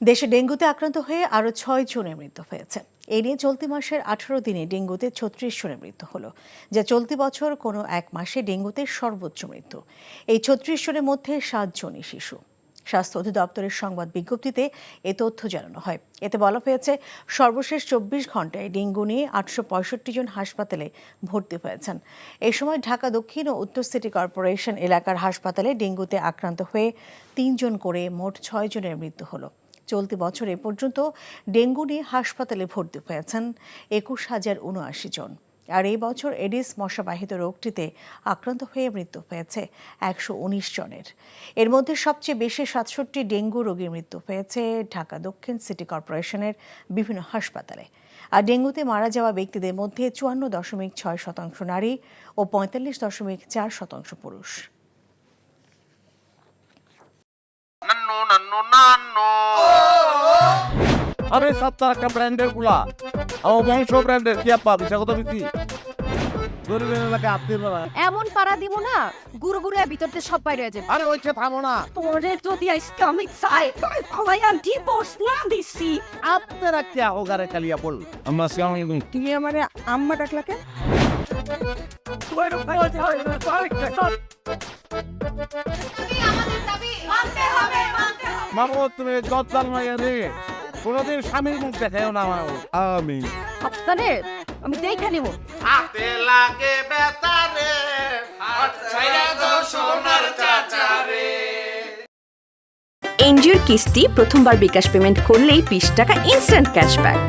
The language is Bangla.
দেশে ডেঙ্গুতে আক্রান্ত হয়ে আরও 6 জনের মৃত্যু হয়েছে। এ নিয়ে চলতি মাসের 18 দিনে ডেঙ্গুতে 36 জনের মৃত্যু হলো, যা চলতি বছর কোনো এক মাসে ডেঙ্গুতে সর্বোচ্চ মৃত্যু। এই 36 জনের মধ্যে 7 জনই শিশু। স্বাস্থ্য অধিদপ্তরের সংবাদ বিজ্ঞপ্তিতে এ তথ্য জানানো হয়। এতে বলা হয়েছে, সর্বশেষ 24 ঘন্টায় ডেঙ্গু নিয়ে 865 জন হাসপাতালে ভর্তি হয়েছেন। এই সময় ঢাকা দক্ষিণ ও উত্তর সিটি কর্পোরেশন এলাকার হাসপাতালে ডেঙ্গুতে আক্রান্ত হয়ে 3 জন করে মোট 6 জনের মৃত্যু হলো। চলতি বছর এ পর্যন্ত ডেঙ্গু নিয়ে হাসপাতালে ভর্তি হয়েছেন 21,079 জন। আর এই বছর এডিস মশাবাহিত রোগটিতে আক্রান্ত হয়ে মৃত্যু হয়েছে 119 জনের। এর মধ্যে সবচেয়ে বেশি 67 ডেঙ্গু রোগীর মৃত্যু হয়েছে ঢাকা দক্ষিণ সিটি কর্পোরেশনের বিভিন্ন হাসপাতালে। আর ডেঙ্গুতে মারা যাওয়া ব্যক্তিদের মধ্যে 54.6% নারী ও 45.4% পুরুষ। আরে সপ্তাহ একটা ব্র্যান্ডের গুলা আমার বংশ ব্র্যান্ডের কি আপা বিষয় কত বিক্রি গরিবের এলাকা আপনি এমন পাড়া দিব না গুরু গুরু ভিতরতে সব বাইরে যাবে। আরে ওইটা থামো না তোরে যদি ইসলামিক সাই সবাই ডিভোর্স না দিছি। আপনারা কি ahoগারে কালিয়া বল আমরা সিয়াম তুমি আমারে আম্মা ডাকলাকে মামু তুমি জজ্জাল মাইয়া রে কোনদিন স্বামীর মুখ দেখাও না আমার আমি আপনারে আমি দেখে নিব। হাতে লাগে বেতারে হাত ছাইরা দাও সোনার চাচারে। এনজিওর কিস্তি প্রথমবার বিকাশ পেমেন্ট করলেই 20 টাকা ইনস্ট্যান্ট ক্যাশব্যাক।